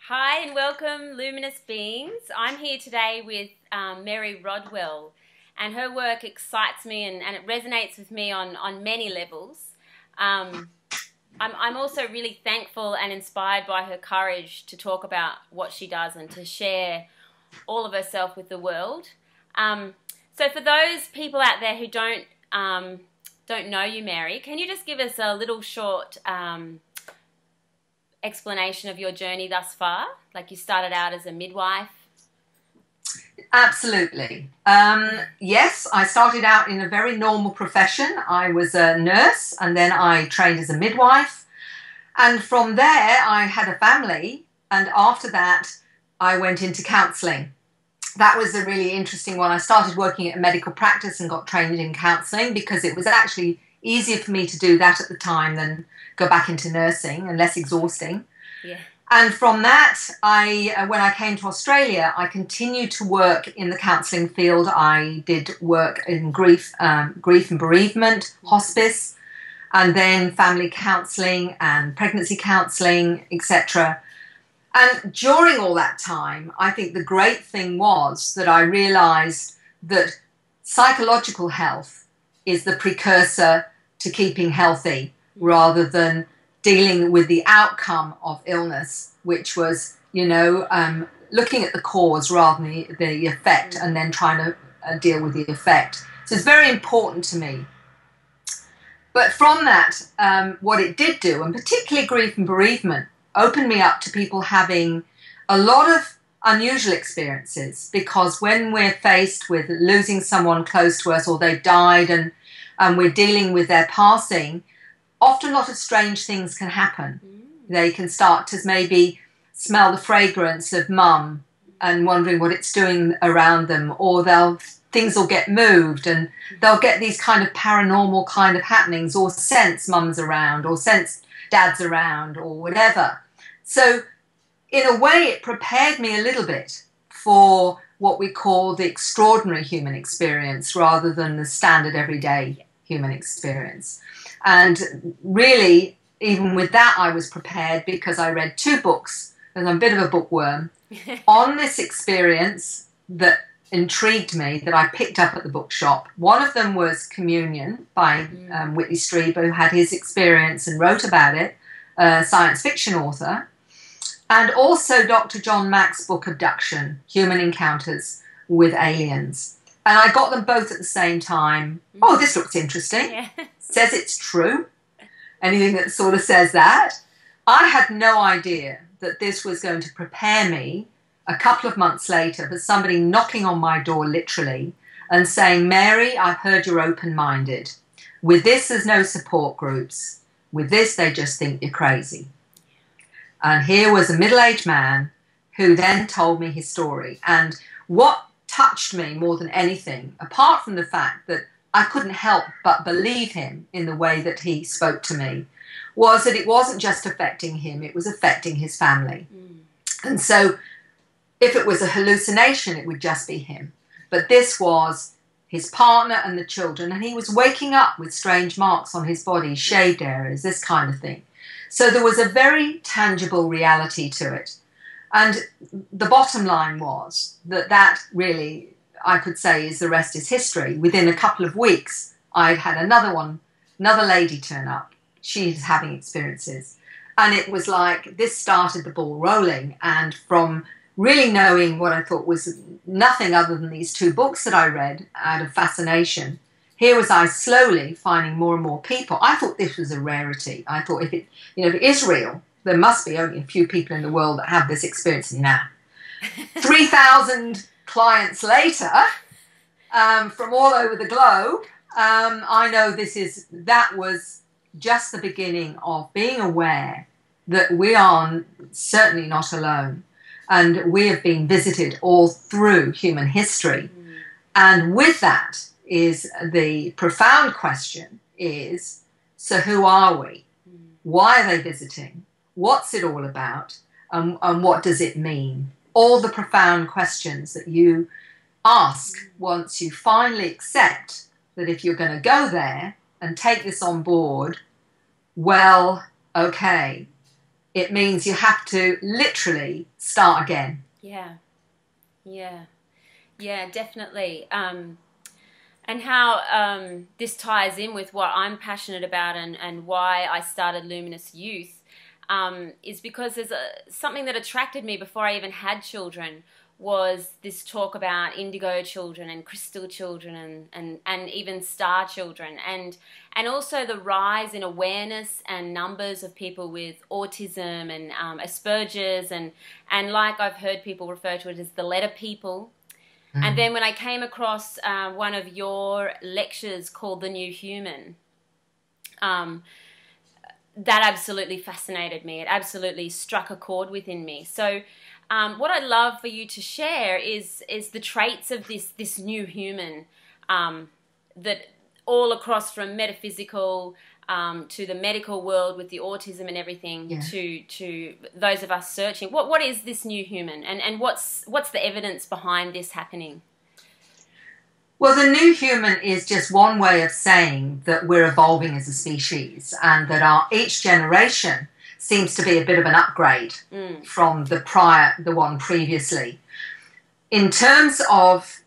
Hi and welcome, Luminous Beings. I'm here today with Mary Rodwell, and her work excites me and it resonates with me on many levels. I'm also really thankful and inspired by her courage to talk about what she does and to share all of herself with the world. So for those people out there who don't know you, Mary, can you just give us a little short explanation of your journey thus far? Like, you started out as a midwife. Absolutely. Yes, I started out in a very normal profession. I was a nurse and then I trained as a midwife. And from there, I had a family. And after that, I went into counselling. That was a really interesting one. I started working at a medical practice and got trained in counselling because it was actually easier for me to do that at the time than go back into nursing and less exhausting. Yeah. And from that, when I came to Australia, I continued to work in the counselling field. I did work in grief and bereavement, hospice, and then family counselling and pregnancy counselling, etc. And during all that time, I think the great thing was that I realised that psychological health is the precursor to keeping healthy, rather than dealing with the outcome of illness, which was, looking at the cause rather than the effect, and then trying to deal with the effect. So it's very important to me. But from that, what it did do, and particularly grief and bereavement, opened me up to people having a lot of unusual experiences, because when we're faced with losing someone close to us or they've died and we're dealing with their passing, often a lot of strange things can happen. They can start to maybe smell the fragrance of mum and wondering what it's doing around them, or things will get moved and they'll get these kind of paranormal kind of happenings, or sense mum's around, or sense dad's around, or whatever. So in a way, it prepared me a little bit for what we call the extraordinary human experience rather than the standard everyday human experience. And really, even with that, I was prepared because I read 2 books, and I'm a bit of a bookworm, on this experience that intrigued me, that I picked up at the bookshop. One of them was Communion by Whitley Strieber, who had his experience and wrote about it, a science fiction author. And also Dr. John Mack's book, Abduction, Human Encounters with Aliens. And I got them both at the same time. Oh, this looks interesting. Yeah. Says it's true. Anything that sort of says that. I had no idea that this was going to prepare me a couple of months later for somebody knocking on my door literally and saying, Mary, I've heard you're open-minded. With this, there's no support groups. With this, they just think you're crazy. And here was a middle-aged man who then told me his story. And what touched me more than anything, apart from the fact that I couldn't help but believe him in the way that he spoke to me, was that it wasn't just affecting him, it was affecting his family. And so if it was a hallucination, it would just be him. But this was his partner and the children, and he was waking up with strange marks on his body, shaved areas, this kind of thing. So there was a very tangible reality to it. And the bottom line was that really, I could say, is the rest is history. Within a couple of weeks, I'd had another lady turn up. She's having experiences. And it was like, this started the ball rolling. And from really knowing what I thought was nothing other than these 2 books that I read out of fascination, here was I slowly finding more and more people. I thought this was a rarity. I thought if it is real, there must be only a few people in the world that have this experience. Now, 3,000 clients later, from all over the globe, I know that was just the beginning of being aware that we are certainly not alone. And we have been visited all through human history. And with that is the profound question is, so who are we? Why are they visiting? What's it all about? And what does it mean? All the profound questions that you ask once you finally accept that if you're going to go there and take this on board, well, okay, it means you have to literally start again. Yeah. Yeah. Yeah, definitely. And how this ties in with what I'm passionate about and why I started Luminous Youth is because there's something that attracted me before I even had children was this talk about indigo children and crystal children and even star children and also the rise in awareness and numbers of people with autism and Asperger's and like I've heard people refer to it as the letter people. And then when I came across one of your lectures called The New Human, that absolutely fascinated me. It absolutely struck a chord within me. So what I'd love for you to share is the traits of this new human that all across from metaphysical to the medical world with the autism and everything, yeah, to those of us searching. What is this new human, and what's the evidence behind this happening? Well, the new human is just one way of saying that we're evolving as a species, and that each generation seems to be a bit of an upgrade from the one previously. In terms of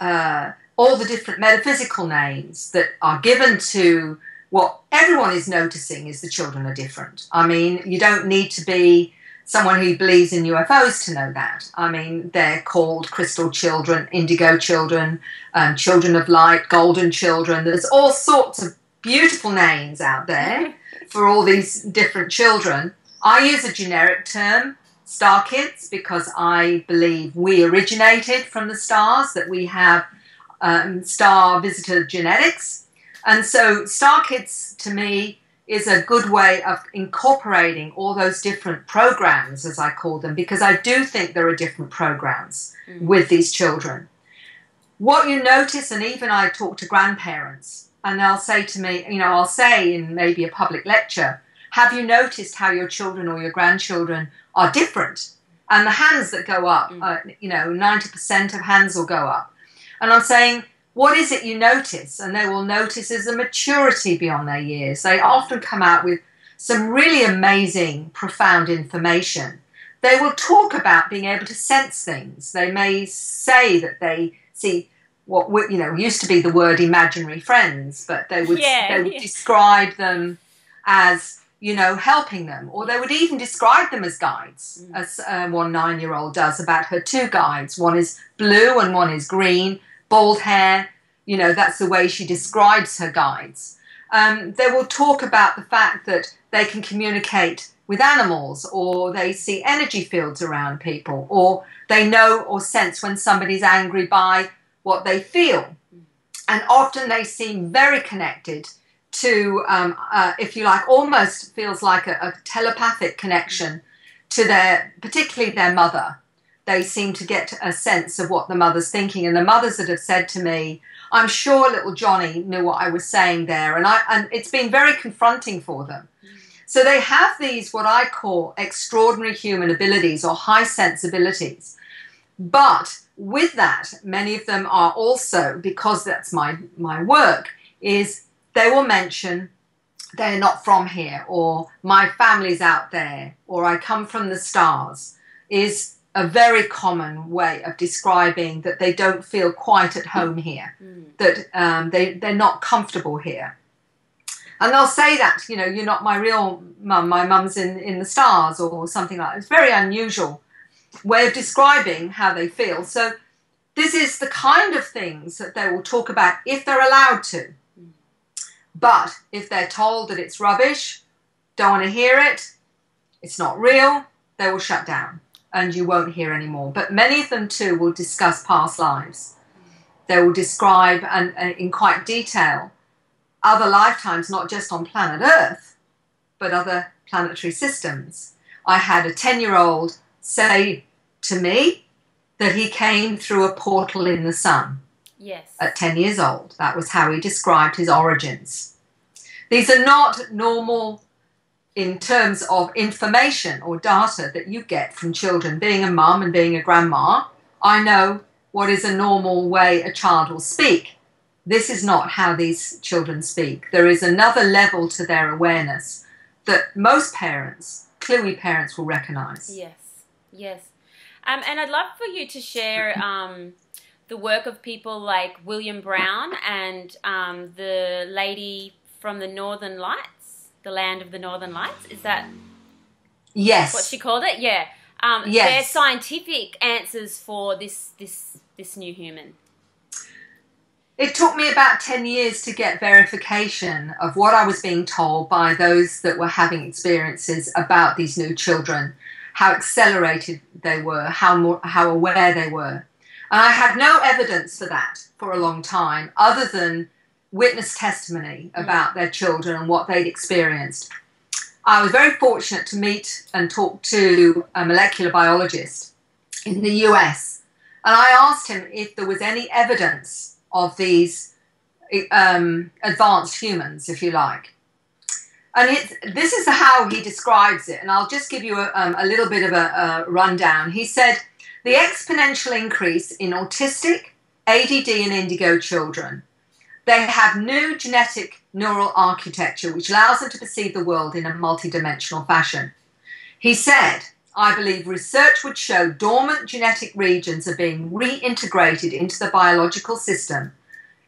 all the different metaphysical names that are given to what everyone is noticing is the children are different. I mean, you don't need to be someone who believes in UFOs to know that. I mean, they're called crystal children, indigo children, children of light, golden children. There's all sorts of beautiful names out there for all these different children. I use a generic term, star kids, because I believe we originated from the stars, that we have star visitor genetics. And so Star Kids, to me, is a good way of incorporating all those different programs, as I call them, because I do think there are different programs with these children. What you notice, and even I talk to grandparents, and they'll say to me, you know, I'll say in maybe a public lecture, have you noticed how your children or your grandchildren are different? And the hands that go up, 90% of hands will go up. And I'm saying, what is it you notice? And they will notice is a maturity beyond their years. They often come out with some really amazing, profound information. They will talk about being able to sense things. They may say that they see what used to be the word imaginary friends, but they would describe them as helping them, or they would even describe them as guides, as one 9-year-old does about her 2 guides. One is blue and one is green. Bald hair, that's the way she describes her guides. They will talk about the fact that they can communicate with animals, or they see energy fields around people, or they know or sense when somebody's angry by what they feel. And often they seem very connected to, if you like, almost feels like a telepathic connection to particularly their mother. They seem to get a sense of what the mother's thinking. And the mothers that have said to me, I'm sure little Johnny knew what I was saying there. And it's been very confronting for them. So they have these, what I call extraordinary human abilities or high sensibilities. But with that, many of them are also, because that's my work, is they will mention they're not from here, or my family's out there, or I come from the stars, is a very common way of describing that they don't feel quite at home here, that they're not comfortable here. And they'll say that, you're not my real mum, my mum's in the stars, or something like that. It's a very unusual way of describing how they feel. So this is the kind of things that they will talk about if they're allowed to. But if they're told that it's rubbish, don't want to hear it, it's not real, they will shut down. And you won't hear anymore. But many of them too will discuss past lives. They will describe and in quite detail other lifetimes, not just on planet Earth, but other planetary systems. I had a 10-year-old say to me that he came through a portal in the sun. Yes. At 10 years old. That was how he described his origins. These are not normal in terms of information or data that you get from children. Being a mum and being a grandma, I know what is a normal way a child will speak. This is not how these children speak. There is another level to their awareness that most parents clearly parents will recognise. Yes, yes. And I'd love for you to share the work of people like William Brown and the lady from the Northern Lights, the land of the Northern Lights. Is that what she called it? Yeah. Yes. Their scientific answers for this new human. It took me about 10 years to get verification of what I was being told by those that were having experiences about these new children, how accelerated they were, how aware they were. And I had no evidence for that for a long time, other than witness testimony about their children and what they'd experienced. I was very fortunate to meet and talk to a molecular biologist in the US, and I asked him if there was any evidence of these advanced humans, if you like. And this is how he describes it, and I'll just give you a little bit of a rundown. He said, the exponential increase in autistic, ADD and indigo children, they have new genetic neural architecture which allows them to perceive the world in a multidimensional fashion. He said, I believe research would show dormant genetic regions are being reintegrated into the biological system,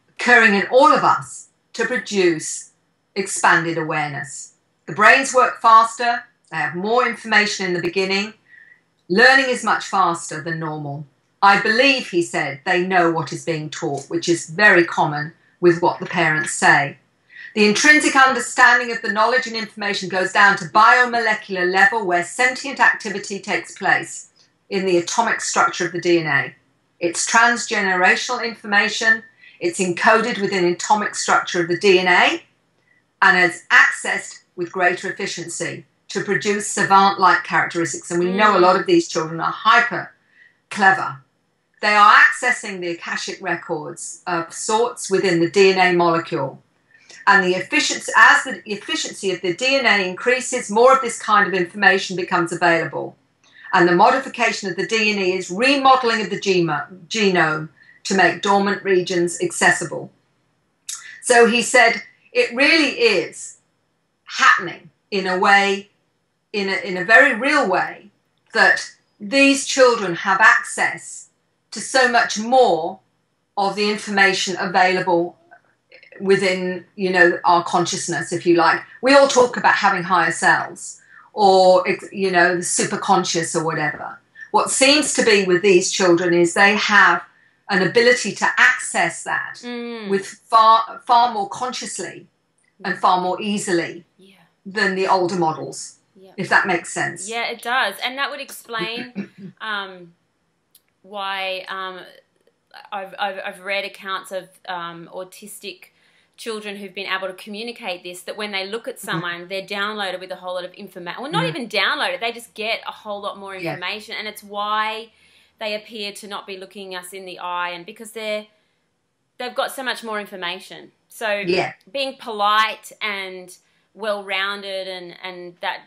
occurring in all of us to produce expanded awareness. The brains work faster, they have more information in the beginning, learning is much faster than normal. I believe, he said, they know what is being taught, which is very common with what the parents say. The intrinsic understanding of the knowledge and information goes down to biomolecular level where sentient activity takes place in the atomic structure of the DNA. It's transgenerational information. It's encoded within the atomic structure of the DNA and is accessed with greater efficiency to produce savant-like characteristics. And we know a lot of these children are hyper clever. They are accessing the Akashic records of sorts within the DNA molecule. And the efficiency, as the efficiency of the DNA increases, more of this kind of information becomes available. And the modification of the DNA is remodeling of the genome to make dormant regions accessible. So he said, it really is happening in a way, in a very real way, that these children have access to so much more of the information available within, our consciousness, if you like. We all talk about having higher selves or, the super conscious or whatever. What seems to be with these children is they have an ability to access that with far more consciously and far more easily than the older models, if that makes sense. Yeah, it does. And that would explain why I've read accounts of autistic children who've been able to communicate this, that when they look at someone, they're downloaded with a whole lot of information. Well, not even downloaded, they just get a whole lot more information. And it's why they appear to not be looking us in the eye, and because they've got so much more information. So being polite and well-rounded and that,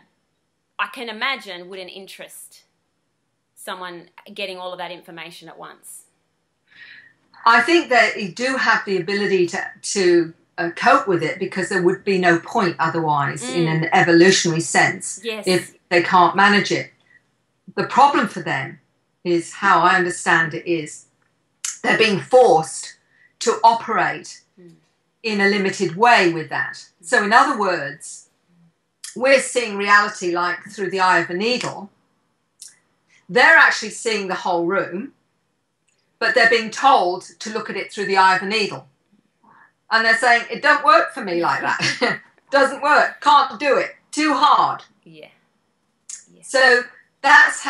I can imagine, wouldn't interest someone getting all of that information at once. I think that you do have the ability to cope with it, because there would be no point otherwise in an evolutionary sense if they can't manage it. The problem for them is, how I understand it, is they're being forced to operate in a limited way with that. So in other words, we're seeing reality like through the eye of a needle. They're actually seeing the whole room, but they're being told to look at it through the eye of a needle. And they're saying, it don't work for me like that. Doesn't work. Can't do it. Too hard. So that's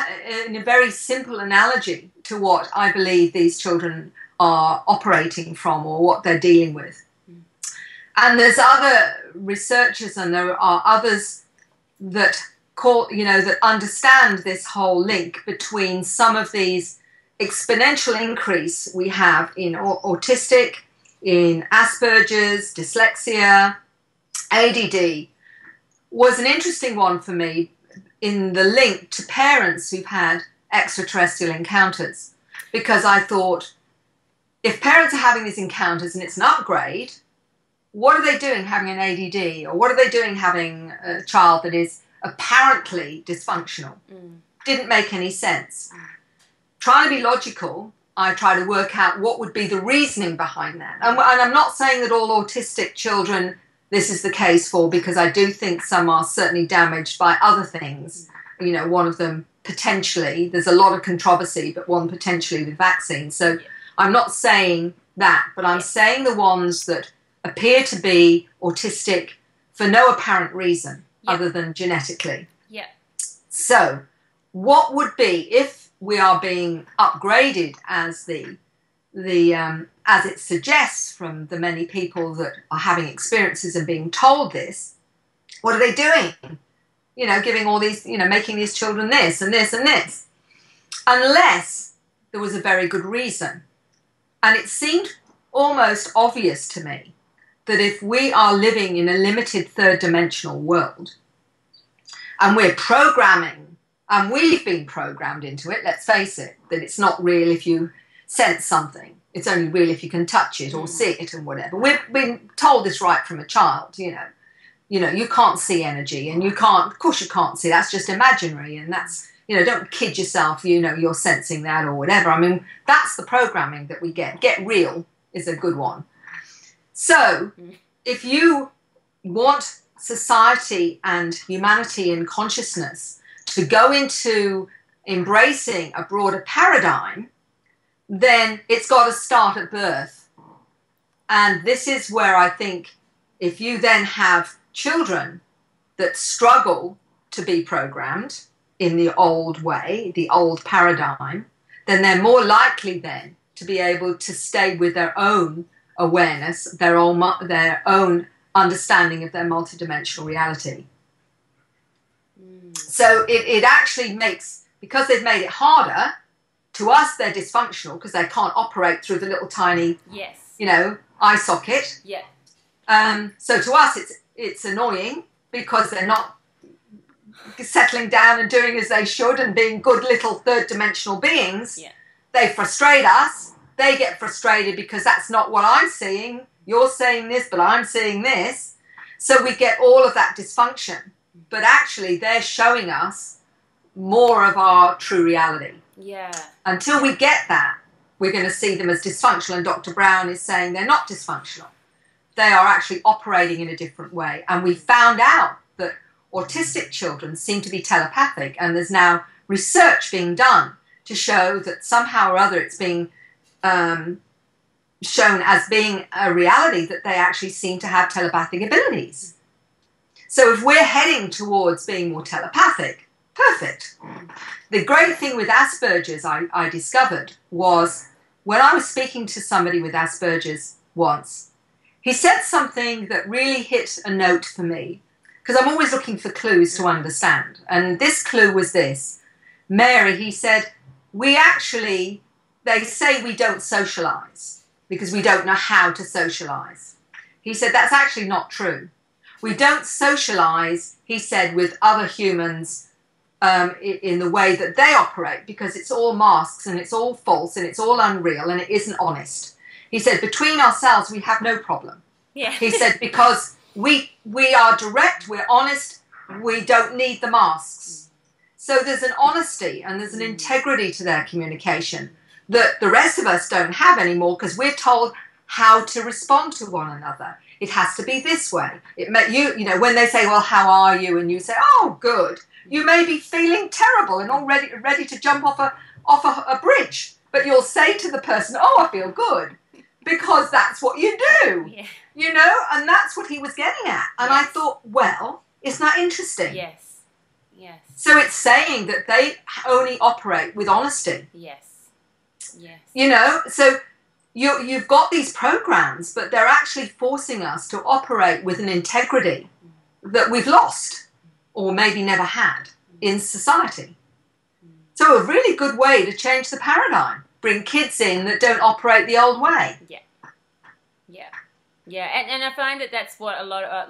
in a very simple analogy to what I believe these children are operating from, or what they're dealing with. And there's other researchers, and there are others that that understand this whole link between some of these exponential increase we have in autistic, in Asperger's, dyslexia, ADD, was an interesting one for me in the link to parents who've had extraterrestrial encounters. Because I thought, if parents are having these encounters and it's an upgrade, what are they doing having an ADD? Or what are they doing having a child that is apparently dysfunctional. Didn't make any sense. Trying to be logical, I try to work out what would be the reasoning behind that. And I'm not saying that all autistic children this is the case for, because I do think some are certainly damaged by other things. You know, one of them potentially, there's a lot of controversy, but one potentially with vaccines. So I'm not saying that, but I'm saying the ones that appear to be autistic for no apparent reason other than genetically. Yeah. So what would be, if we are being upgraded as as it suggests from the many people that are having experiences and being told this, what are they doing? You know, giving all these, you know, making these children this and this and this. Unless there was a very good reason. And it seemed almost obvious to me that if we are living in a limited third dimensional world and we're programming, and we've been programmed into it, let's face it, that it's not real if you sense something. It's only real if you can touch it or see it and whatever. We've been told this right from a child, you know. You know, you can't see energy, and you can't, of course you can't see, that's just imaginary, and that's, you know, don't kid yourself, you know, you're sensing that or whatever. I mean, that's the programming that we get. Get real is a good one. So, if you want society and humanity and consciousness to go into embracing a broader paradigm, then it's got to start at birth. And this is where I think if you then have children that struggle to be programmed in the old way, the old paradigm, then they're more likely then to be able to stay with their own awareness, their own understanding of their multidimensional reality. So it actually makes, because they've made it harder, to us they're dysfunctional because they can't operate through the little tiny, you know, eye socket. Yeah. So to us it's annoying because they're not settling down and doing as they should and being good little third dimensional beings. Yeah. They frustrate us. They get frustrated because that's not what I'm seeing. You're saying this, but I'm seeing this. So we get all of that dysfunction. But actually they're showing us more of our true reality. Yeah. Until we get that, we're going to see them as dysfunctional. And Dr. Brown is saying they're not dysfunctional. They are actually operating in a different way. And we found out that autistic children seem to be telepathic. And there's now research being done to show that somehow or other it's being shown as being a reality that they actually seem to have telepathic abilities. So if we're heading towards being more telepathic, perfect. The great thing with Asperger's I discovered was when I was speaking to somebody with Asperger's once, he said something that really hit a note for me, because I'm always looking for clues to understand. And this clue was this. Mary, he said, they say we don't socialize because we don't know how to socialize. He said, that's actually not true. We don't socialize, he said, with other humans in the way that they operate, because it's all masks and it's all false and it's all unreal and it isn't honest. He said, between ourselves, we have no problem. Yeah. He said, because we are direct, we're honest, we don't need the masks. So there's an honesty and there's an integrity to their communication that the rest of us don't have anymore, because we're told how to respond to one another. It has to be this way. You know, when they say, well, how are you? And you say, oh, good. You may be feeling terrible and already ready to jump off a bridge. But you'll say to the person, oh, I feel good. Because that's what you do. Yeah. You know, and that's what he was getting at. And Yes. I thought, well, isn't that interesting? Yes. Yes. So it's saying that they only operate with honesty. Yes. Yes. You know, so you've got these programs, but they're actually forcing us to operate with an integrity that we've lost or maybe never had in society. So a really good way to change the paradigm. Bring kids in that don't operate the old way. Yeah. Yeah. Yeah. And I find that that's what a lot of,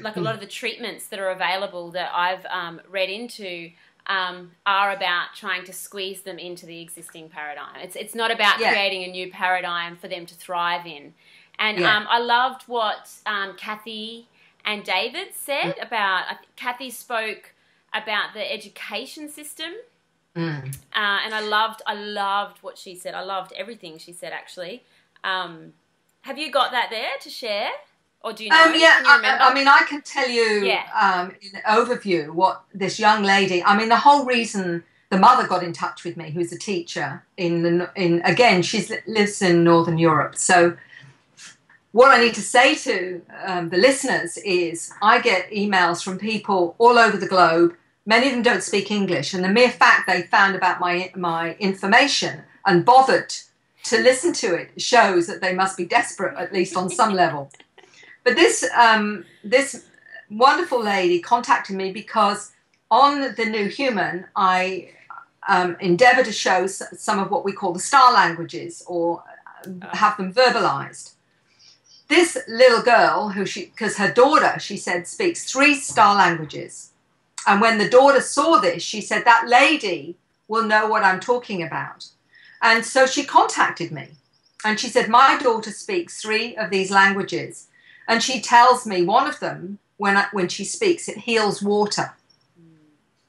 like a lot of the treatments that are available that I've read into are about trying to squeeze them into the existing paradigm. It's not about creating a new paradigm for them to thrive in. And I loved what Kathy and David said about, Kathy spoke about the education system. And I loved what she said. I loved everything she said, actually. Have you got that there to share? Or do you know? Yeah, I mean, I can tell you in an overview what this young lady, I mean, the whole reason the mother got in touch with me, who's a teacher again, she lives in Northern Europe. So what I need to say to the listeners is I get emails from people all over the globe. Many of them don't speak English, and the mere fact they found about my information and bothered to listen to it shows that they must be desperate, at least on some level. But this wonderful lady contacted me because on The New Human, I endeavour to show some of what we call the star languages, or have them verbalised. This little girl, because her daughter, she said, speaks 3 star languages. And when the daughter saw this, she said, that lady will know what I'm talking about. And so she contacted me. And she said, my daughter speaks 3 of these languages. And she tells me one of them, when she speaks, it heals water.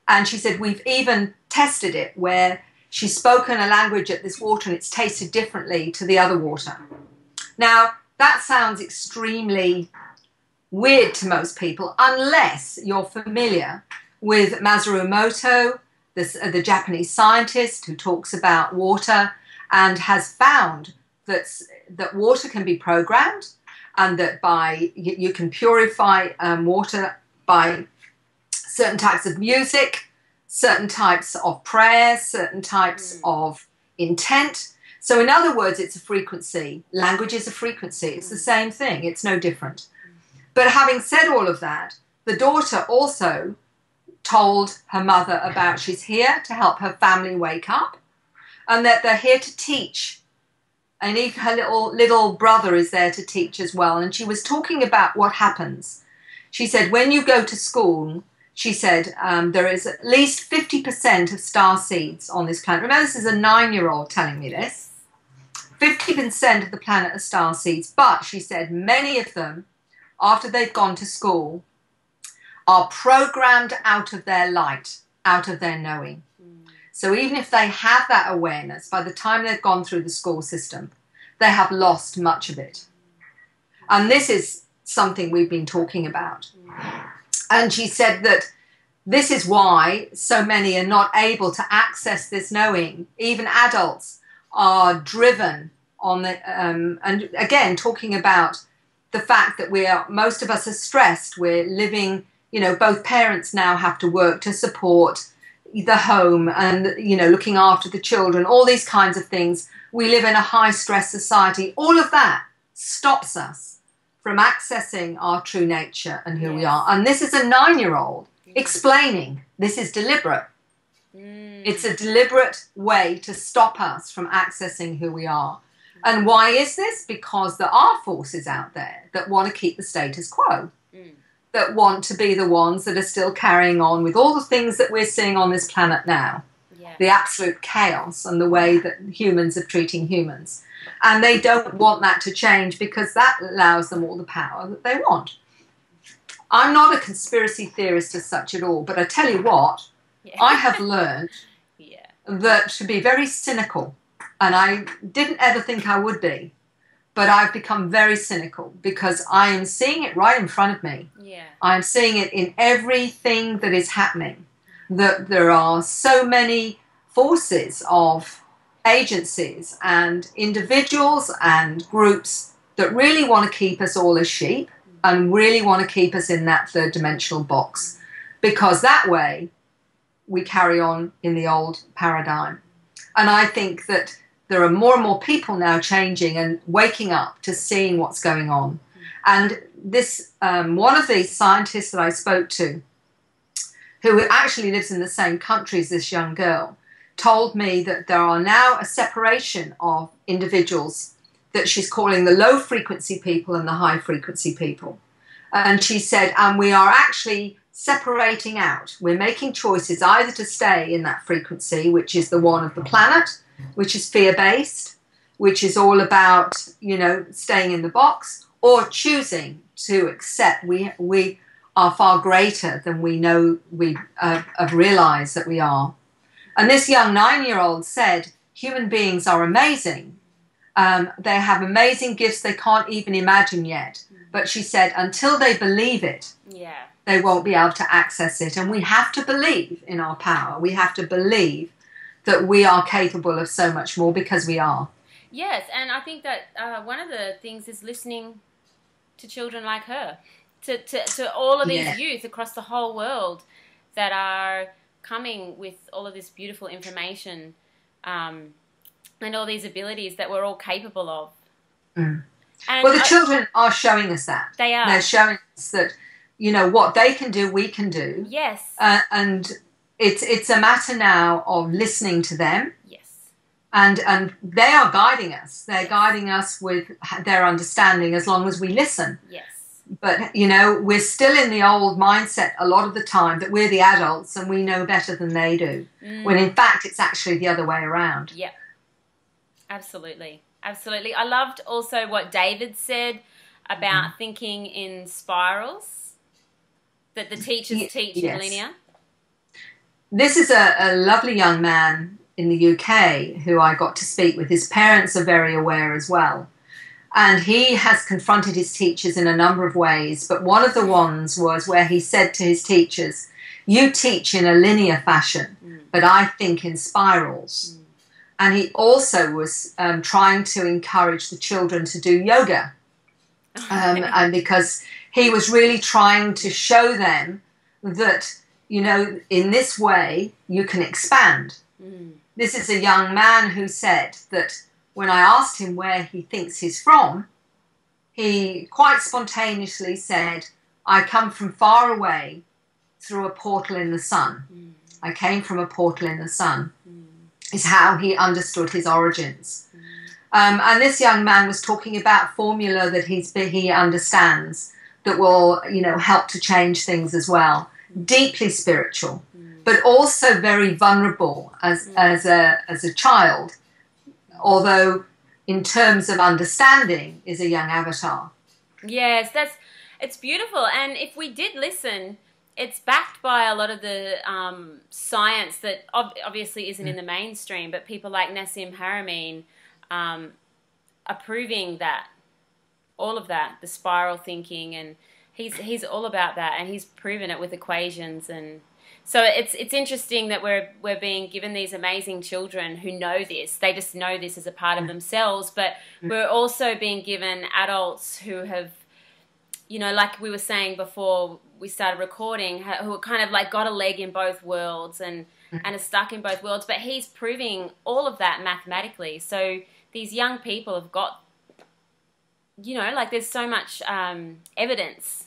And she said, we've even tested it where she's spoken a language at this water and it's tasted differently to the other water. Now, that sounds extremely weird to most people, unless you're familiar with Masaru Emoto, the Japanese scientist who talks about water and has found that water can be programmed, and that you can purify water by certain types of music, certain types of prayers, certain types of intent. So in other words, it's a frequency. Language is a frequency. It's the same thing. It's no different. But having said all of that, the daughter also told her mother about she's here to help her family wake up, and that they're here to teach. And even her little brother is there to teach as well. And she was talking about what happens. She said, when you go to school, she said, there is at least 50% of star seeds on this planet. Remember, this is a 9-year-old telling me this. 50% of the planet are star seeds. But, she said, many of them, after they've gone to school, are programmed out of their light, out of their knowing. So even if they have that awareness, by the time they've gone through the school system, they have lost much of it. And this is something we've been talking about. And she said that this is why so many are not able to access this knowing. Even adults are driven on the, and again, talking about the fact that most of us are stressed. We're living, both parents now have to work to support the home and, looking after the children, all these kinds of things. We live in a high stress society. All of that stops us from accessing our true nature and who we are. And this is a 9-year-old explaining this is deliberate. It's a deliberate way to stop us from accessing who we are. And why is this? Because there are forces out there that want to keep the status quo. That want to be the ones that are still carrying on with all the things that we're seeing on this planet now. The absolute chaos and the way that humans are treating humans. And they don't want that to change because that allows them all the power that they want. I'm not a conspiracy theorist as such at all, but I tell you what, I have learned that to be very cynical, and I didn't ever think I would be. But I've become very cynical because I am seeing it right in front of me. I'm seeing it in everything that is happening. That there are so many forces of agencies and individuals and groups that really want to keep us all as sheep and really want to keep us in that third dimensional box. Because that way we carry on in the old paradigm. And I think that there are more and more people now changing and waking up to seeing what's going on. And this, one of the scientists that I spoke to, who actually lives in the same country as this young girl, told me that there are now a separation of individuals that she's calling the low frequency people and the high frequency people. And she said, and we are actually separating out. We're making choices either to stay in that frequency, which is the one of the planet, which is fear-based, which is all about, staying in the box, or choosing to accept we are far greater than we know we have realized that we are. And this young 9-year-old said, human beings are amazing. They have amazing gifts they can't even imagine yet. But she said, until they believe it, they won't be able to access it. And we have to believe in our power. We have to believe that we are capable of so much more, because we are. Yes, and I think that one of the things is listening to children like her, to all of these youth across the whole world that are coming with all of this beautiful information and all these abilities that we're all capable of. Mm. Well, the children are showing us that. They are. They're showing us that, you know, what they can do, we can do. Yes. And it's a matter now of listening to them. Yes. And they are guiding us. They're guiding us with their understanding as long as we listen. Yes. But, you know, we're still in the old mindset a lot of the time that we're the adults and we know better than they do. When in fact it's actually the other way around. Yeah. Absolutely. Absolutely. I loved also what David said about thinking in spirals, that the teachers teach in linear. This is a lovely young man in the UK who I got to speak with. His parents are very aware as well. And he has confronted his teachers in a number of ways, but one of the ones was where he said to his teachers, you teach in a linear fashion, but I think in spirals. And he also was trying to encourage the children to do yoga. And because he was really trying to show them that, you know, in this way you can expand. This is a young man who said that when I asked him where he thinks he's from, he quite spontaneously said, I come from far away through a portal in the sun. I came from a portal in the sun, is how he understood his origins. And this young man was talking about formula that he understands that will, you know, help to change things as well. Deeply spiritual, but also very vulnerable as a child. Although, in terms of understanding, is a young avatar. Yes, it's beautiful. And if we did listen, it's backed by a lot of the science that obviously isn't in the mainstream, but people like Nassim Haramein are proving that, all of that, the spiral thinking, and he's all about that, and he's proven it with equations. And so it's interesting that we're being given these amazing children who know this. They just know this as a part of themselves, but we're also being given adults who have, you know, like we were saying before we started recording, who kind of like got a leg in both worlds and are stuck in both worlds. But he's proving all of that mathematically. So these young people have got, you know, like there's so much evidence.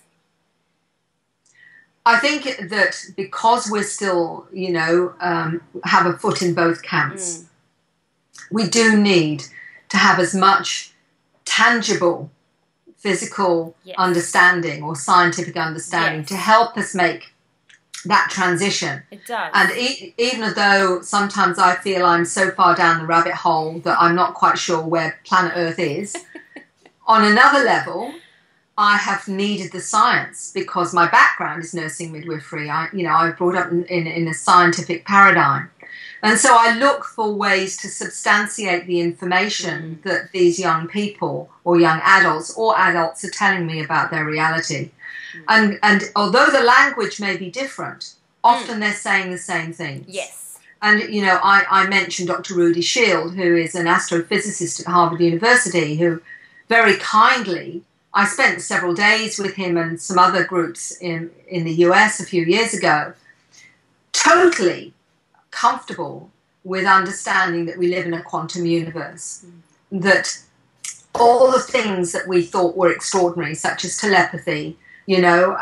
I think that because we're still, you know, have a foot in both camps, we do need to have as much tangible physical understanding or scientific understanding to help us make that transition. It does. And even though sometimes I feel I'm so far down the rabbit hole that I'm not quite sure where planet Earth is, on another level, I have needed the science because my background is nursing midwifery. I was brought up in a scientific paradigm. And so I look for ways to substantiate the information that these young people or young adults or adults are telling me about their reality. And although the language may be different, often they're saying the same things. Yes. And, you know, I mentioned Dr. Rudy Shield, who is an astrophysicist at Harvard University, who very kindly, I spent several days with him and some other groups in the US a few years ago, totally comfortable with understanding that we live in a quantum universe, that all the things that we thought were extraordinary, such as telepathy, you know,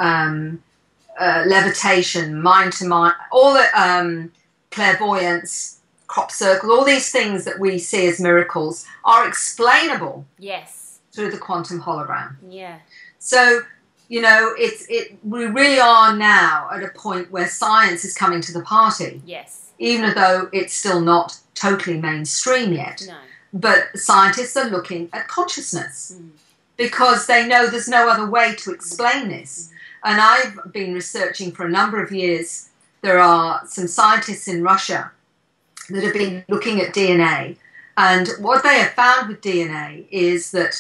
levitation, mind-to-mind, all the clairvoyance, crop circles, all these things that we see as miracles are explainable through the quantum hologram. Yeah. So, you know, we really are now at a point where science is coming to the party. Yes. Even though it's still not totally mainstream yet. No. But scientists are looking at consciousness. because they know there's no other way to explain this. And I've been researching for a number of years. There are some scientists in Russia that have been looking at DNA. And what they have found with DNA is that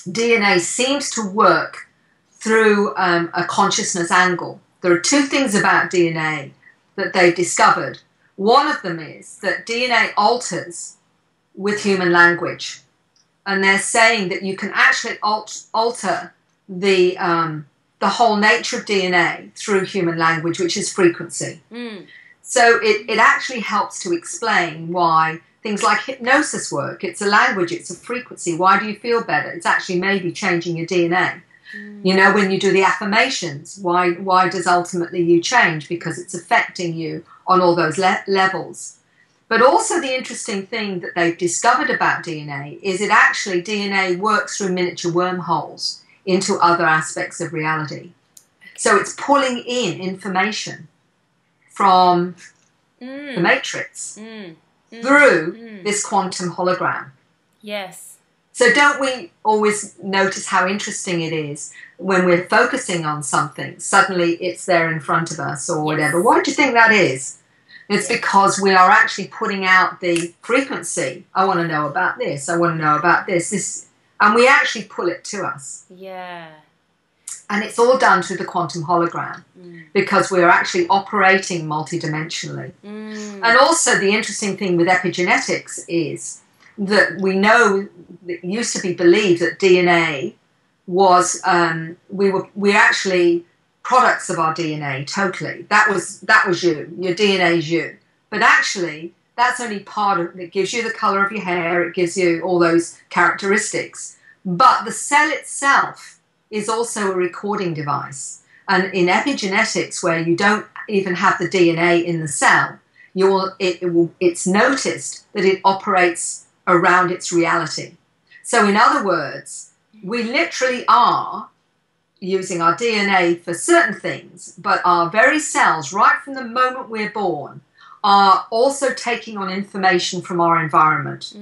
DNA seems to work through a consciousness angle. There are two things about DNA that they've discovered. One of them is that DNA alters with human language. And they're saying that you can actually alter the whole nature of DNA through human language, which is frequency. So it actually helps to explain why things like hypnosis work. It's a language, it's a frequency. Why do you feel better? It's actually maybe changing your DNA. You know, when you do the affirmations, why does ultimately you change? Because it's affecting you on all those levels. But also the interesting thing that they've discovered about DNA is it actually, DNA works through miniature wormholes into other aspects of reality. So it's pulling in information from the matrix through this quantum hologram. Yes. So don't we always notice how interesting it is when we're focusing on something, suddenly it's there in front of us or whatever. Why do you think that is? It's because we are actually putting out the frequency. I want to know about this. I want to know about this. And we actually pull it to us. Yeah. And it's all done through the quantum hologram because we're actually operating multidimensionally. And also the interesting thing with epigenetics is that we know it used to be believed that DNA was we're actually products of our DNA totally. That was you. Your DNA is you. But actually that's only part of it. Gives you the color of your hair, it gives you all those characteristics. But the cell itself is also a recording device. And in epigenetics, where you don't even have the DNA in the cell, it's noticed that it operates around its reality. So in other words, we literally are using our DNA for certain things, but our very cells, right from the moment we're born, are also taking on information from our environment.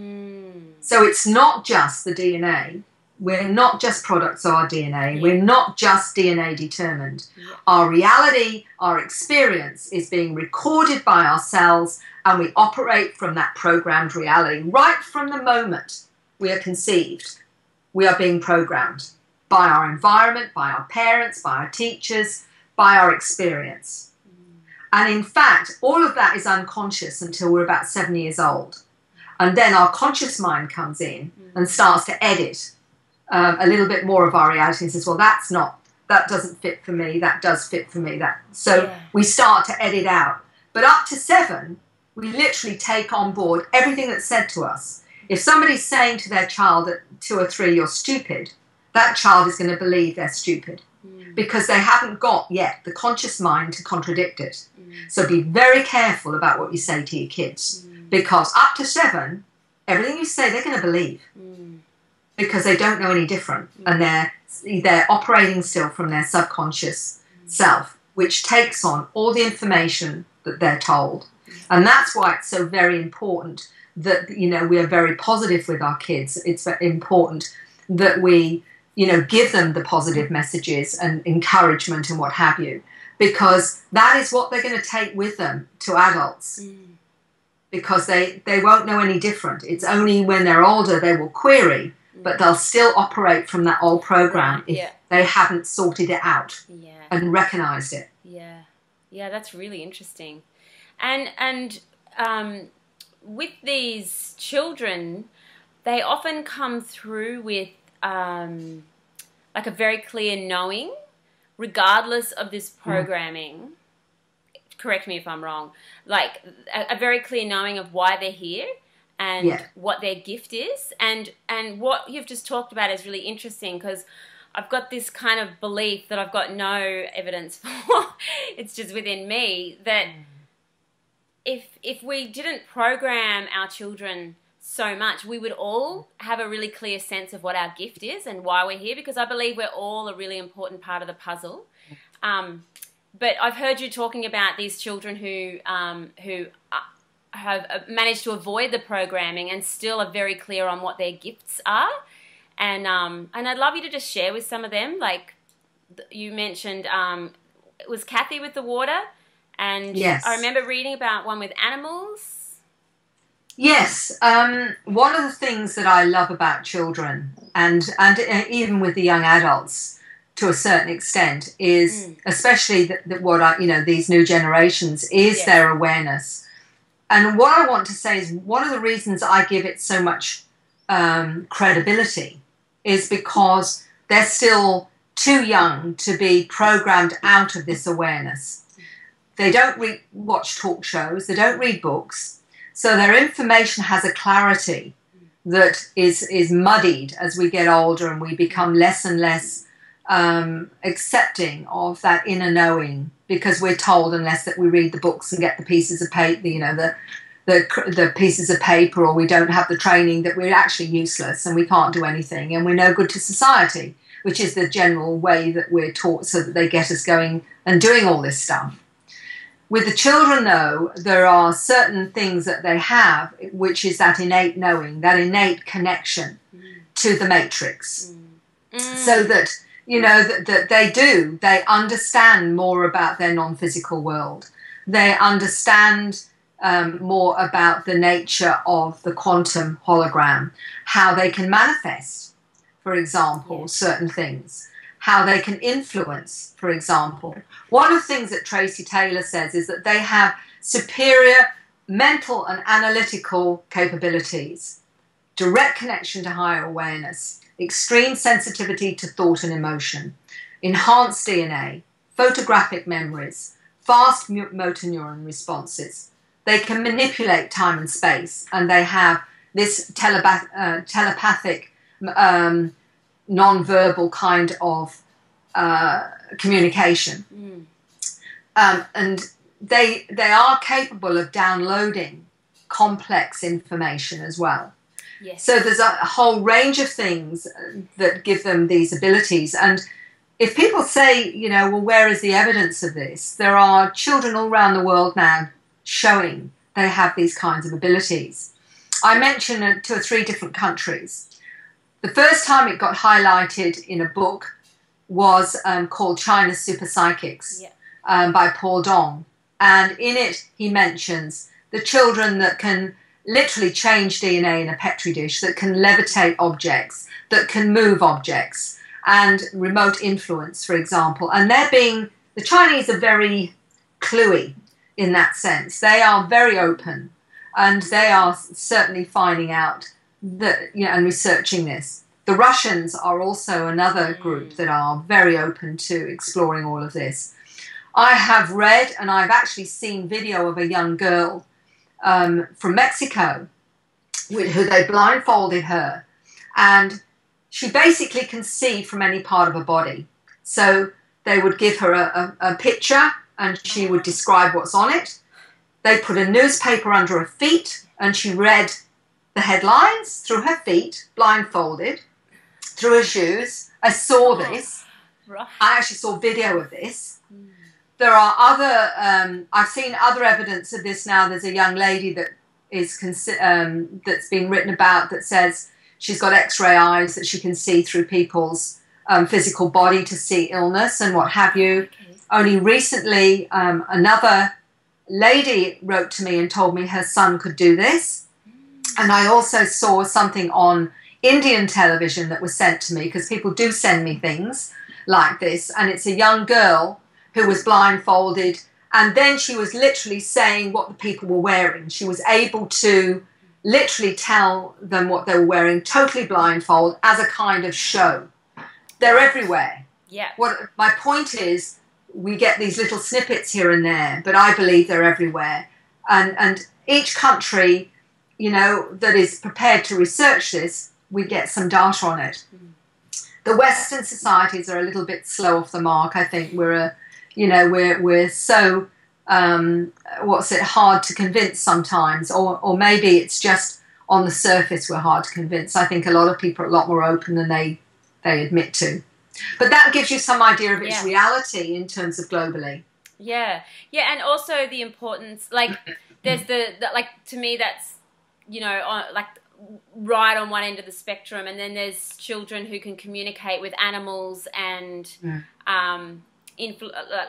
So it's not just the DNA. We're not just products of our DNA. We're not just DNA determined. Our reality, our experience is being recorded by our cells, and we operate from that programmed reality. Right from the moment we are conceived, we are being programmed by our environment, by our parents, by our teachers, by our experience. And in fact, all of that is unconscious until we're about 7 years old. And then our conscious mind comes in and starts to edit a little bit more of our reality and says, well, that doesn't fit for me, that does fit for me. So we start to edit out. But up to 7, we literally take on board everything that's said to us. If somebody's saying to their child at 2 or 3, you're stupid, that child is going to believe they're stupid because they haven't got yet the conscious mind to contradict it. So be very careful about what you say to your kids because up to 7, everything you say, they're going to believe. Because they don't know any different, and they're operating still from their subconscious self, which takes on all the information that they're told. And that's why it's so very important that, you know, we are very positive with our kids. It's important that we, you know, give them the positive messages and encouragement and what have you, because that is what they're going to take with them to adults. Because they won't know any different. It's only when they're older they will query, but they'll still operate from that old program if they haven't sorted it out and recognized it. Yeah, that's really interesting. And with these children, they often come through with like a very clear knowing, regardless of this programming. Correct me if I'm wrong. Like a very clear knowing of why they're here. And what their gift is, and what you've just talked about is really interesting because I've got this kind of belief that I've got no evidence for. It's just within me that if we didn't program our children so much, we would all have a really clear sense of what our gift is and why we're here, because I believe we're all a really important part of the puzzle. But I've heard you talking about these children who have managed to avoid the programming and still are very clear on what their gifts are. and I'd love you to just share with some of them. Like you mentioned, it was Kathy with the water, and Yes. I remember reading about one with animals. Yes, one of the things that I love about children and even with the young adults to a certain extent is, especially these new generations, is their awareness. And what I want to say is one of the reasons I give it so much credibility is because they're still too young to be programmed out of this awareness. They don't watch talk shows, they don't read books. So their information has a clarity that is muddied as we get older and we become less and less accepting of that inner knowing, because we're told unless that we read the books and get the pieces of paper, the pieces of paper, or we don't have the training, that we're actually useless and we can't do anything and we're no good to society, which is the general way that we're taught, so that they get us going and doing all this stuff. With the children, though, there are certain things that they have, which is that innate knowing, that innate connection to the matrix. So that, that they understand more about their non-physical world. They understand more about the nature of the quantum hologram, how they can manifest, for example, certain things. How they can influence, for example. One of the things that Tracy Taylor says is that they have superior mental and analytical capabilities, direct connection to higher awareness, extreme sensitivity to thought and emotion, enhanced DNA, photographic memories, fast motor neuron responses. They can manipulate time and space, and they have this telepathic non-verbal kind of communication. And they are capable of downloading complex information as well. Yes. So there's a whole range of things that give them these abilities. And if people say, well, where is the evidence of this? There are children all around the world now showing they have these kinds of abilities. I mentioned 2 or 3 different countries. The first time it got highlighted in a book was called China's Super Psychics by Paul Dong. And in it, he mentions the children that can literally change DNA in a petri dish, that can levitate objects, that can move objects, and remote influence, for example. And the Chinese are very cluey in that sense. They are very open, and they are certainly finding out that, and researching this. The Russians are also another group that are very open to exploring all of this. I have read, and I've actually seen video of a young girl from Mexico who they blindfolded her, and she basically can see from any part of her body. So they would give her a picture and she would describe what's on it. They put a newspaper under her feet and she read the headlines through her feet, blindfolded, through her shoes. I saw this. Right. I actually saw video of this. There are other, I've seen other evidence of this now. There's a young lady that is that's been written about that says she's got X-ray eyes, that she can see through people's physical body to see illness and what have you. Okay. Only recently, another lady wrote to me and told me her son could do this. And I also saw something on Indian television that was sent to me, because people do send me things like this. And it's a young girl who was blindfolded, and then she was literally saying what the people were wearing. She was able to literally tell them what they were wearing, totally blindfold, as a kind of show. They're everywhere. Yeah. What my point is, we get these little snippets here and there, but I believe they're everywhere. And each country, that is prepared to research this, we get some data on it. The Western societies are a little bit slow off the mark. I think we're so hard to convince sometimes, or maybe it's just on the surface we're hard to convince. I think a lot of people are a lot more open than they admit to. But that gives you some idea of its reality in terms of globally. Yeah, and also the importance. Like, there's the to me that's right on one end of the spectrum, and then there's children who can communicate with animals and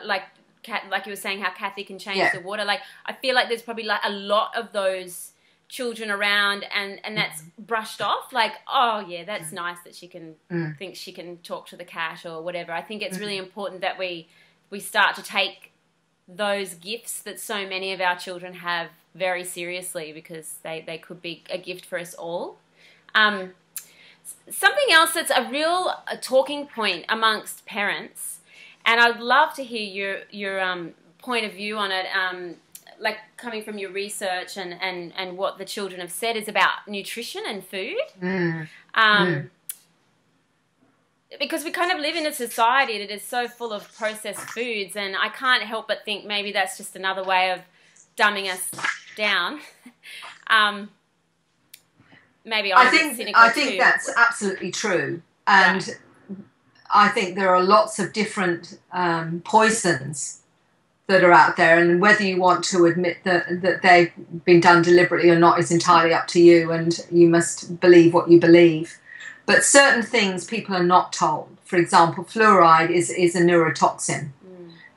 like you were saying, how Kathy can change the water. Like, I feel like there's probably like a lot of those children around, and that's brushed off. Like, oh yeah, that's nice that she can think she can talk to the cat or whatever. I think it's really important that we start to take those gifts that so many of our children have very seriously, because they could be a gift for us all. Something else that's a talking point amongst parents, and I'd love to hear your point of view on it, like coming from your research and what the children have said, is about nutrition and food. Because we kind of live in a society that is so full of processed foods, and I can't help but think maybe that's just another way of dumbing us down. Maybe I think that's absolutely true, and I think there are lots of different poisons that are out there, and whether you want to admit that they've been done deliberately or not is entirely up to you, and you must believe what you believe. But certain things people are not told. For example, fluoride is a neurotoxin.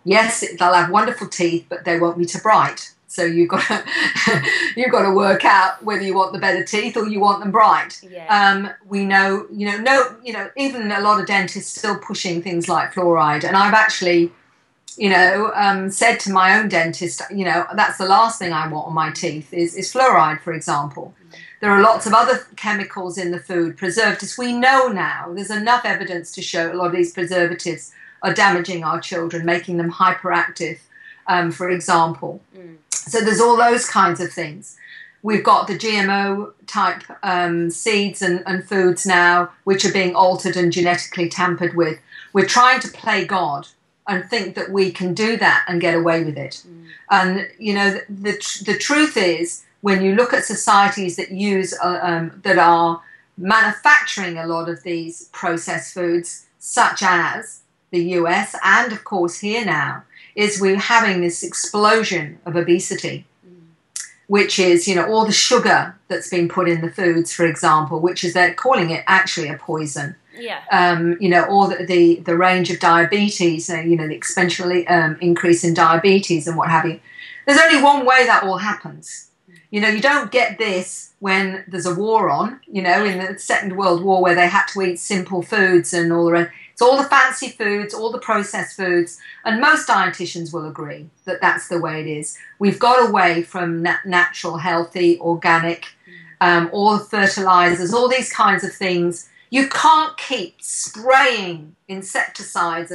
Yes, they'll have wonderful teeth, but they won't be so bright. So you've got to work out whether you want the better teeth or you want them bright. Yeah. We know, even a lot of dentists still pushing things like fluoride, and I've actually, said to my own dentist, that's the last thing I want on my teeth is fluoride, for example. There are lots of other chemicals in the food, preservatives. We know now, there's enough evidence to show a lot of these preservatives are damaging our children, making them hyperactive, for example. So there's all those kinds of things. We've got the GMO type seeds and foods now, which are being altered and genetically tampered with. We're trying to play God and think that we can do that and get away with it. And, the truth is, when you look at societies that that are manufacturing a lot of these processed foods, such as the US and, of course, here now, is we're having this explosion of obesity, which is, all the sugar that's been put in the foods, for example, which is they're calling it actually a poison. Yeah. All the range of diabetes, the exponential increase in diabetes and what have you. There's only one way that all happens. You don't get this when there's a war on, in the Second World War, where they had to eat simple foods and all the rest. It's all the fancy foods, all the processed foods, and most dietitians will agree that that's the way it is. We've got away from natural, healthy, organic, all the fertilizers, all these kinds of things. You can't keep spraying insecticides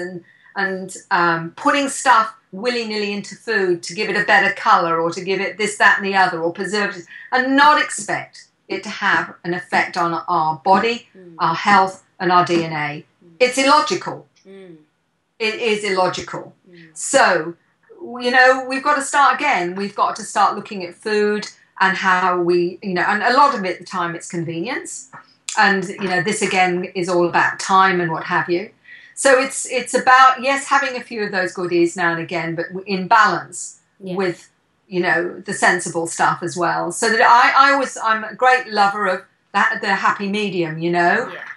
and putting stuff willy-nilly into food to give it a better color or to give it this, that, and the other, or preservatives, and not expect it to have an effect on our body, our health, and our DNA. It's illogical. It is illogical. So, we've got to start again. We've got to start looking at food and how we, and a lot of it at the time it's convenience. And, this again is all about time and what have you. So it's about, yes, having a few of those goodies now and again, but in balance with, the sensible stuff as well. So that I'm a great lover of that, the happy medium,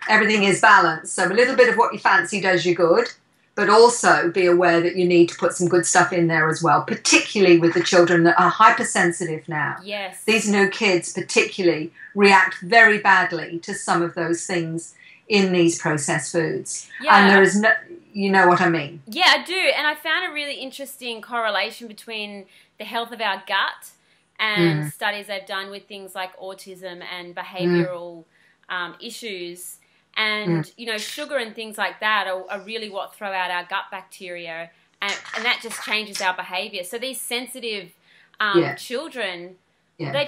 Everything is balanced. So a little bit of what you fancy does you good, but also be aware that you need to put some good stuff in there as well, particularly with the children that are hypersensitive now. Yes. These new kids particularly react very badly to some of those things in these processed foods. Yeah. And there is no, you know what I mean? Yeah, I do. And I found a really interesting correlation between the health of our gut and studies they've done with things like autism and behavioural issues. And, sugar and things like that are really what throw out our gut bacteria. And that just changes our behaviour. So these sensitive children, they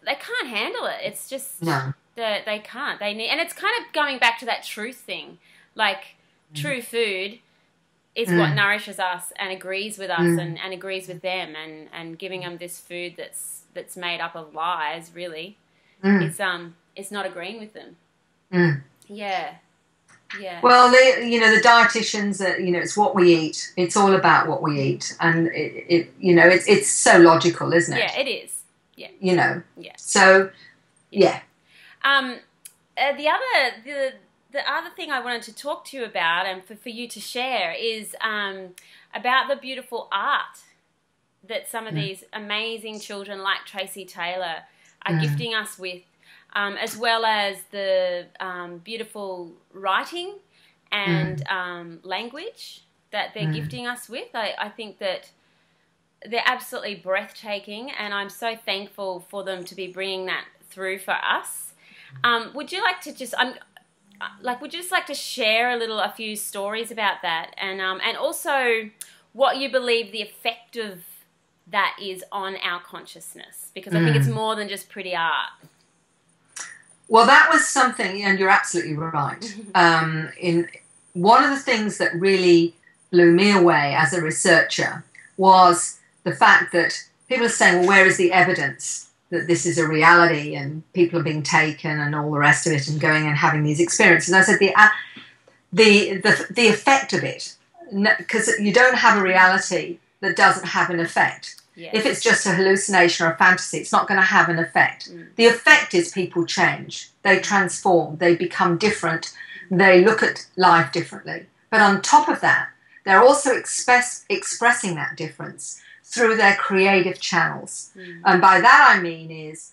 can't handle it. It's just... No. They can't. They need, and it's kind of going back to that truth thing. Like, true food is what nourishes us and agrees with us and agrees with them, and giving them this food that's made up of lies, really, it's not agreeing with them. Yeah. Yeah. Well, the dietitians, it's what we eat. It's all about what we eat, and it's so logical, isn't it? Yeah, it is. Yeah. So. Yeah. The other thing I wanted to talk to you about, and for you to share, is about the beautiful art that some of these amazing children like Tracy Taylor are gifting us with, as well as the beautiful writing and language that they're gifting us with. I think that they're absolutely breathtaking, and I'm so thankful for them to be bringing that through for us. Would you like to just share a few stories about that, and also what you believe the effect of that is on our consciousness? Because I think it's more than just pretty art. Well, that was something, and you're absolutely right. In one of the things that really blew me away as a researcher was the fact that people are saying, well, where is the evidence that this is a reality and people are being taken and all the rest of it and going and having these experiences? And I said the effect of it, because you don't have a reality that doesn't have an effect. Yes. If it's just a hallucination or a fantasy, it's not going to have an effect. The effect is people change, they transform, they become different, they look at life differently. But on top of that, they're also expressing that difference through their creative channels. And by that I mean is,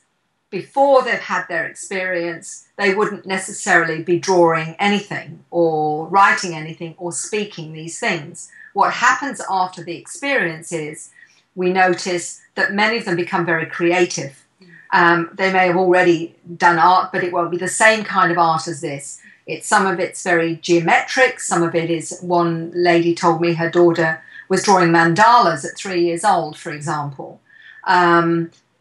before they've had their experience, they wouldn't necessarily be drawing anything or writing anything or speaking these things. What happens after the experience is we notice that many of them become very creative. They may have already done art, but it won't be the same kind of art as this. Some of it's very geometric. Some of it is, one lady told me her daughter was drawing mandalas at 3 years old, for example.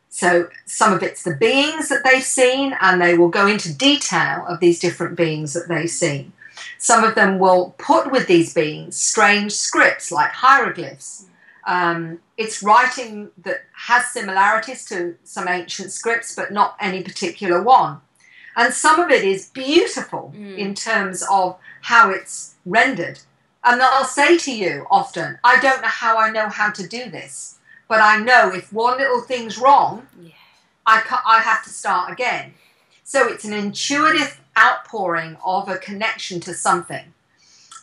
So some of it's the beings that they've seen, and they will go into detail of these different beings that they've seen. Some of them will put with these beings strange scripts like hieroglyphs. It's writing that has similarities to some ancient scripts, but not any particular one. And some of it is beautiful in terms of how it's rendered. And I'll say to you often, I don't know how to do this, but I know if one little thing's wrong, I have to start again. So it's an intuitive outpouring of a connection to something.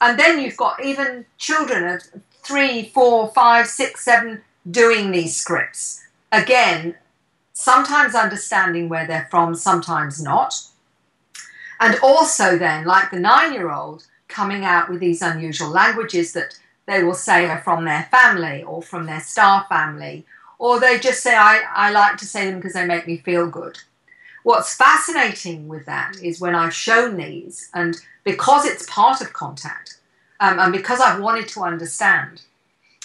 And then you've got even children of 3, 4, 5, 6, 7 doing these scripts. Again, sometimes understanding where they're from, sometimes not. And also then, like the 9-year-old, coming out with these unusual languages that they will say are from their family or from their star family, or they just say, I like to say them because they make me feel good. What's fascinating with that is when I've shown these, and because it's part of contact, and because I've wanted to understand,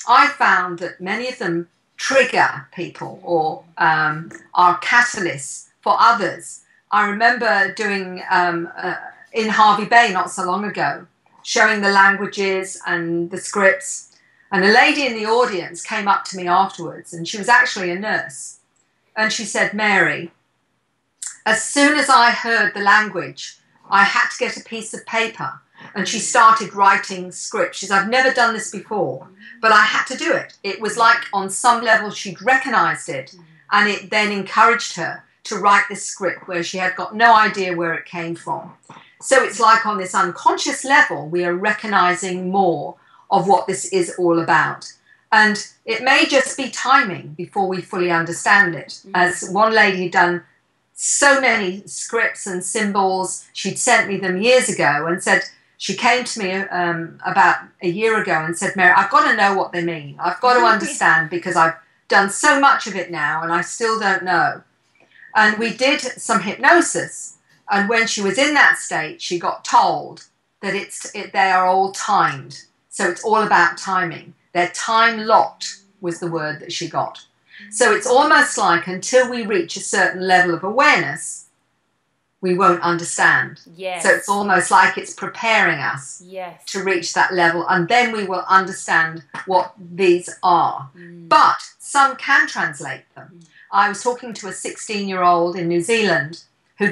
I found that many of them trigger people or are catalysts for others. I remember doing in Hervey Bay not so long ago, showing the languages and the scripts, and a lady in the audience came up to me afterwards, and she was actually a nurse, and she said, Mary, as soon as I heard the language, I had to get a piece of paper, and she started writing scripts. She said, I've never done this before, but I had to do it. It was like on some level she'd recognized it, and it then encouraged her to write this script where she had got no idea where it came from. So it's like on this unconscious level, we are recognizing more of what this is all about. And it may just be timing before we fully understand it. As one lady had done so many scripts and symbols, she'd sent me them years ago and said, she came to me about a year ago and said, Mary, I've got to know what they mean. I've got to understand because I've done so much of it now and I still don't know. And we did some hypnosis. And when she was in that state, she got told that they are all timed. So it's all about timing. They're time locked was the word that she got. So it's almost like until we reach a certain level of awareness, we won't understand. Yes. So it's almost like it's preparing us to reach that level, and then we will understand what these are. But some can translate them. I was talking to a 16-year-old in New Zealand who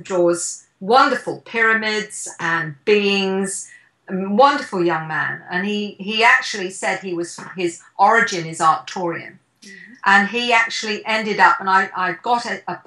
draws wonderful pyramids and beings, a wonderful young man, and he actually said his origin is Arcturian. and he actually ended up, and I got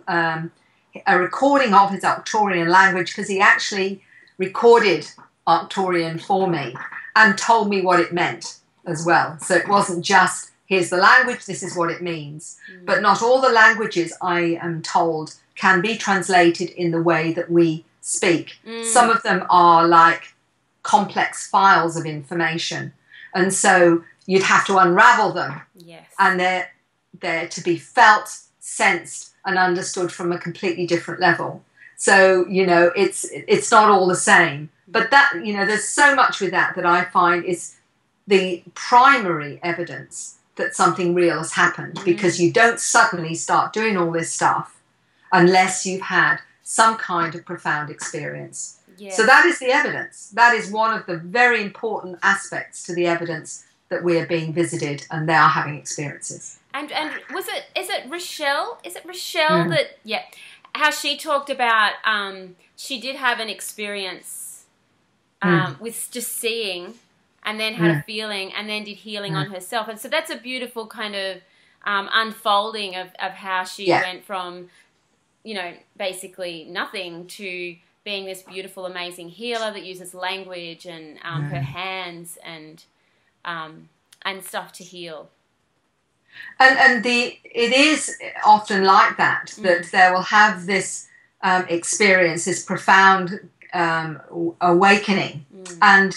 a recording of his Arcturian language, because he actually recorded Arcturian for me and told me what it meant as well. So it wasn't just, here's the language, this is what it means. But not all the languages, I am told, can be translated in the way that we speak. Some of them are like complex files of information. And so you'd have to unravel them. Yes. And they're to be felt, sensed, and understood from a completely different level. So, you know, it's not all the same. But that, you know, there's so much with that I find is the primary evidence that something real has happened, because you don't suddenly start doing all this stuff unless you've had some kind of profound experience. Yes. So that is the evidence. That is one of the very important aspects to the evidence that we are being visited and they are having experiences. And is it Rochelle? Is it Rochelle that, how she talked about, she did have an experience with just seeing, and then had a feeling, and then did healing on herself. And so that's a beautiful kind of unfolding of how she went from, you know, basically nothing to being this beautiful, amazing healer that uses language and her hands and stuff to heal. And it is often like that there will have this experience, this profound awakening, and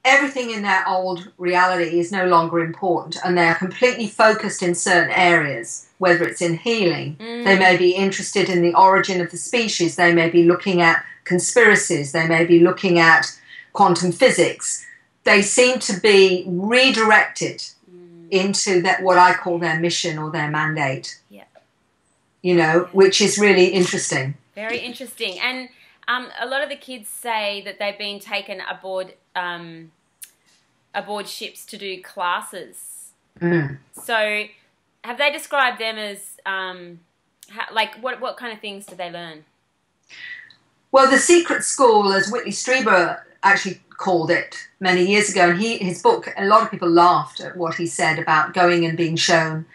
everything in their old reality is no longer important, and they're completely focused in certain areas, whether it's in healing. They may be interested in the origin of the species, they may be looking at conspiracies, they may be looking at quantum physics. They seem to be redirected into that, what I call their mission or their mandate. Yeah. You know, which is really interesting. Very interesting. And a lot of the kids say that they've been taken aboard ships to do classes. So have they described them as what kind of things do they learn? Well, the secret school, as Whitley Strieber actually called it many years ago, and his book, a lot of people laughed at what he said about going and being shown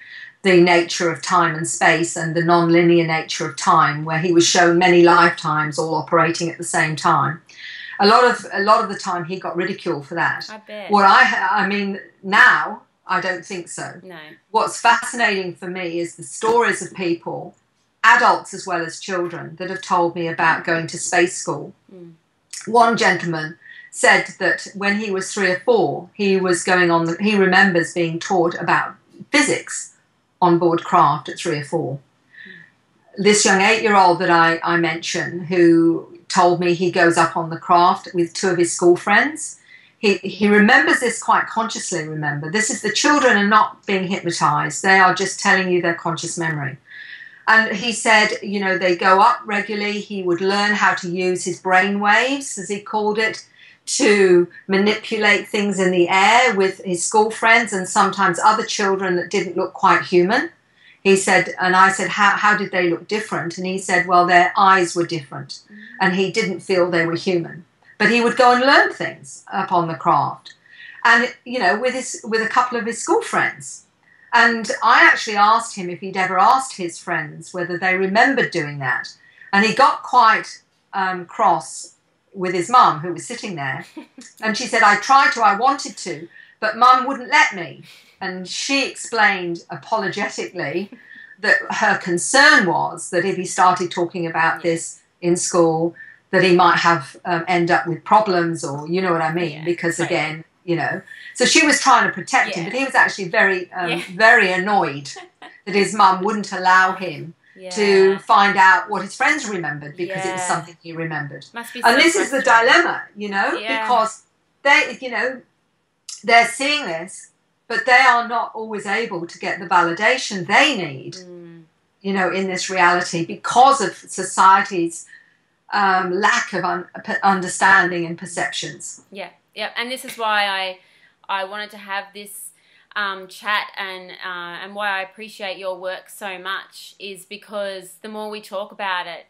the nature of time and space and the non-linear nature of time, where he was shown many lifetimes all operating at the same time. A lot of the time he got ridiculed for that. I bet. I mean, now I don't think so. No. What's fascinating for me is the stories of people, adults as well as children, that have told me about going to space school. One gentleman said that when he was 3 or 4, he remembers being taught about physics on board craft at 3 or 4. This young 8-year-old that I mentioned, who told me he goes up on the craft with 2 of his school friends, he remembers this quite consciously. Remember, this is, the children are not being hypnotized, they are just telling you their conscious memory. And he said, you know, they go up regularly. He would learn how to use his brain waves, as he called it, to manipulate things in the air with his school friends and sometimes other children that didn't look quite human. He said, and I said, how did they look different? And he said, well, their eyes were different, and he didn't feel they were human. But he would go and learn things up on the craft, and, you know, with a couple of his school friends. And I actually asked him if he'd ever asked his friends whether they remembered doing that. And he got quite cross with his mum, who was sitting there. And she said, I wanted to, but Mum wouldn't let me. And she explained apologetically that her concern was that if he started talking about this in school, that he might have end up with problems, or, you know what I mean? Because again, you know, so she was trying to protect him, but he was actually very annoyed that his mum wouldn't allow him to find out what his friends remembered, because it was something he remembered. Must be and this is the dilemma, you know, because they, you know, they're seeing this, but they are not always able to get the validation they need, you know, in this reality, because of society's lack of understanding and perceptions. Yeah. Yeah, and this is why I wanted to have this chat, and why I appreciate your work so much, is because the more we talk about it,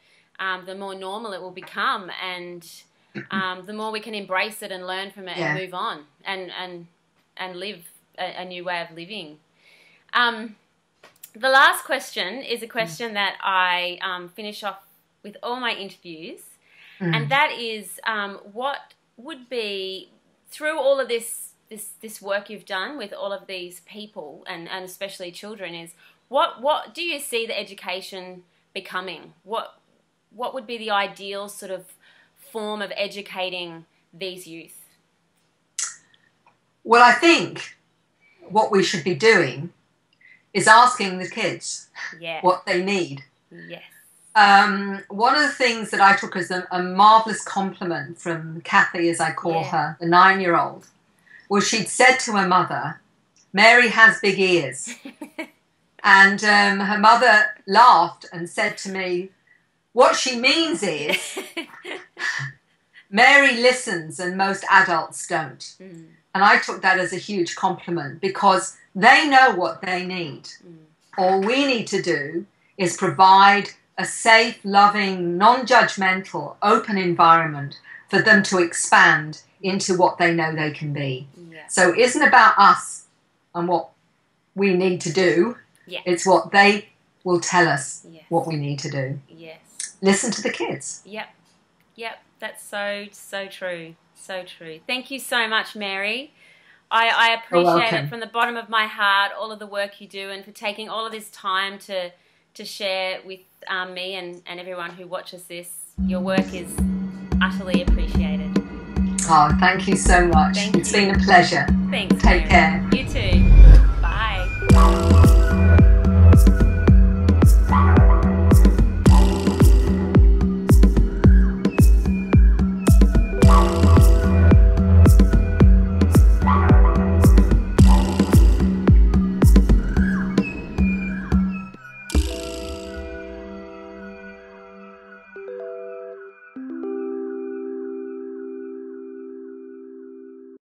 the more normal it will become, and the more we can embrace it and learn from it and move on and live a new way of living. The last question is a question that I finish off with all my interviews, and that is, what would be, through all of this work you've done with all of these people and especially children, is what do you see the education becoming? What would be the ideal sort of form of educating these youth? Well, I think what we should be doing is asking the kids what they need. Yes. One of the things that I took as a marvellous compliment from Kathy, as I call her, the 9-year-old, was she'd said to her mother, "Mary has big ears." And her mother laughed and said to me, what she means is, Mary listens and most adults don't. And I took that as a huge compliment because they know what they need. All we need to do is provide a safe, loving, non-judgmental, open environment for them to expand into what they know they can be. Yeah. So it isn't about us and what we need to do. Yeah. It's what they will tell us what we need to do. Yes. Listen to the kids. Yep. That's so true. So true. Thank you so much, Mary. I appreciate it from the bottom of my heart, all of the work you do, and for taking all of this time to share with me and everyone who watches this. Your work is utterly appreciated. Oh, thank you so much. It's been a pleasure. Thanks, Take Mary. care. You too. Bye.